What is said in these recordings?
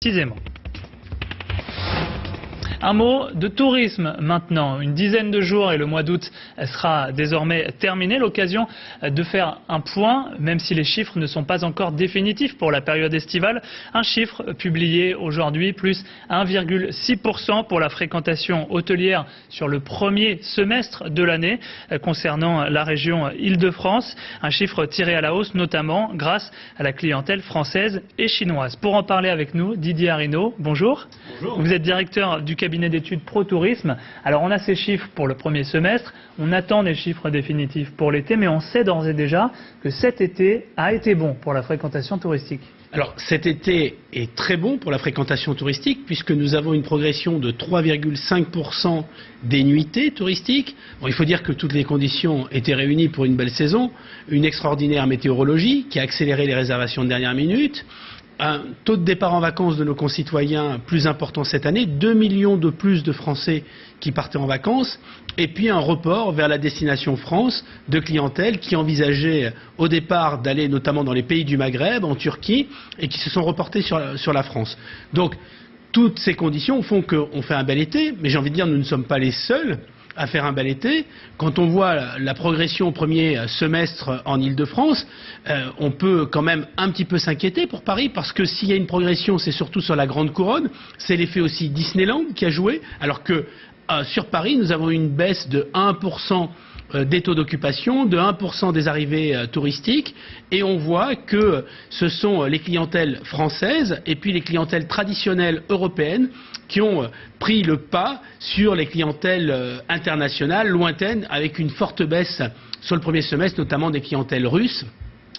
Précisément. Un mot de tourisme maintenant. Une dizaine de jours et le mois d'août sera désormais terminé. L'occasion de faire un point, même si les chiffres ne sont pas encore définitifs pour la période estivale. Un chiffre publié aujourd'hui, plus 1,6% pour la fréquentation hôtelière sur le premier semestre de l'année concernant la région Île-de-France. Un chiffre tiré à la hausse notamment grâce à la clientèle française et chinoise. Pour en parler avec nous, Didier Arinaud, bonjour. Bonjour. Vous êtes directeur du cabinet d'études Pro-Tourisme. Alors on a ces chiffres pour le premier semestre, on attend les chiffres définitifs pour l'été, mais on sait d'ores et déjà que cet été a été bon pour la fréquentation touristique. Alors cet été est très bon pour la fréquentation touristique puisque nous avons une progression de 3,5% des nuitées touristiques. Bon, il faut dire que toutes les conditions étaient réunies pour une belle saison, une extraordinaire météorologie qui a accéléré les réservations de dernière minute, un taux de départ en vacances de nos concitoyens plus important cette année, 2 millions de plus de Français qui partaient en vacances, et puis un report vers la destination France de clientèle qui envisageait au départ d'aller notamment dans les pays du Maghreb, en Turquie, et qui se sont reportés sur la France. Donc toutes ces conditions font qu'on fait un bel été, mais j'ai envie de dire nous ne sommes pas les seuls à faire un bel été. Quand on voit la progression au premier semestre en Île-de-France, on peut quand même un petit peu s'inquiéter pour Paris, parce que s'il y a une progression, c'est surtout sur la Grande Couronne. C'est l'effet aussi Disneyland qui a joué, alors que sur Paris, nous avons une baisse de 1% des taux d'occupation, de 1% des arrivées touristiques, et on voit que ce sont les clientèles françaises et puis les clientèles traditionnelles européennes qui ont pris le pas sur les clientèles internationales, lointaines, avec une forte baisse sur le premier semestre, notamment des clientèles russes,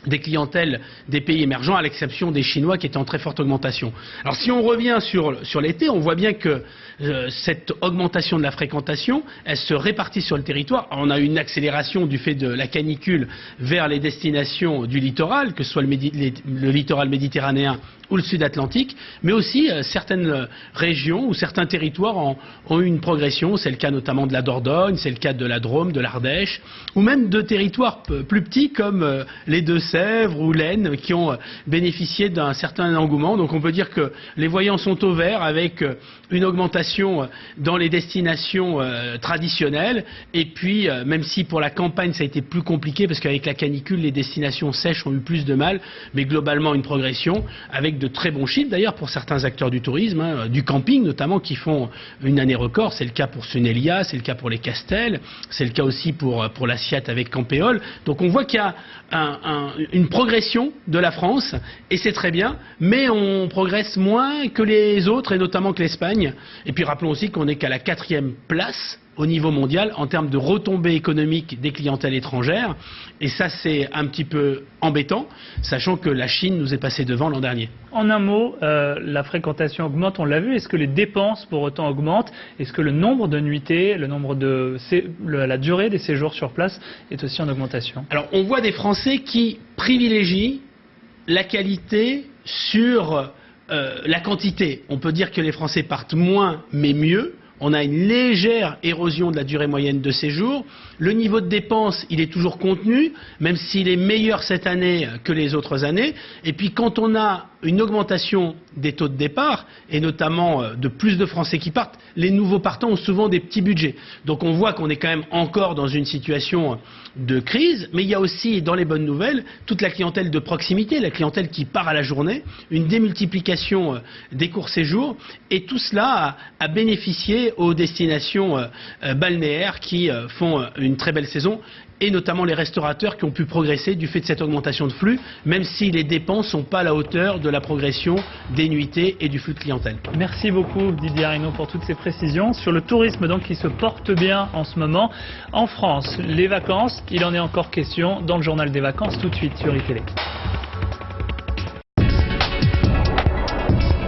des clientèles des pays émergents, à l'exception des Chinois qui étaient en très forte augmentation. Alors si on revient sur l'été, on voit bien que cette augmentation de la fréquentation, elle se répartit sur le territoire. Alors, on a une accélération du fait de la canicule vers les destinations du littoral, que ce soit le littoral méditerranéen ou le sud atlantique, mais aussi certaines régions ou certains territoires ont eu une progression. C'est le cas notamment de la Dordogne, c'est le cas de la Drôme, de l'Ardèche, ou même de territoires plus petits comme les Deux-Sèvres ou l'Aisne qui ont bénéficié d'un certain engouement. Donc on peut dire que les voyants sont au vert avec une augmentation dans les destinations traditionnelles, et puis même si pour la campagne ça a été plus compliqué parce qu'avec la canicule les destinations sèches ont eu plus de mal, mais globalement une progression avec de très bons chiffres d'ailleurs pour certains acteurs du tourisme, du camping notamment, qui font une année record. C'est le cas pour Sunelia, c'est le cas pour les Castels, c'est le cas aussi pour la Siat avec Campéole. Donc on voit qu'il y a une progression de la France, et c'est très bien, mais on progresse moins que les autres, et notamment que l'Espagne. Et puis rappelons aussi qu'on n'est qu'à la 4e place au niveau mondial en termes de retombées économiques des clientèles étrangères, et ça c'est un petit peu embêtant, sachant que la Chine nous est passée devant l'an dernier. En un mot, la fréquentation augmente, on l'a vu. Est-ce que les dépenses pour autant augmentent? Est-ce que le nombre de nuitées, la durée des séjours sur place est aussi en augmentation? Alors on voit des Français qui privilégient la qualité sur la quantité. On peut dire que les Français partent moins mais mieux. On a une légère érosion de la durée moyenne de séjour. Le niveau de dépense, il est toujours contenu, même s'il est meilleur cette année que les autres années. Et puis quand on a une augmentation des taux de départ, et notamment de plus de Français qui partent, les nouveaux partants ont souvent des petits budgets. Donc on voit qu'on est quand même encore dans une situation de crise, mais il y a aussi, dans les bonnes nouvelles, toute la clientèle de proximité, la clientèle qui part à la journée, une démultiplication des courts séjours, et tout cela a bénéficié aux destinations balnéaires qui font une très belle saison, et notamment les restaurateurs qui ont pu progresser du fait de cette augmentation de flux, même si les dépenses ne sont pas à la hauteur de la progression des nuitées et du flux de clientèle. Merci beaucoup Didier Arinaud pour toutes ces précisions. Sur le tourisme donc qui se porte bien en ce moment en France, les vacances, il en est encore question dans le journal des vacances tout de suite sur iTélé.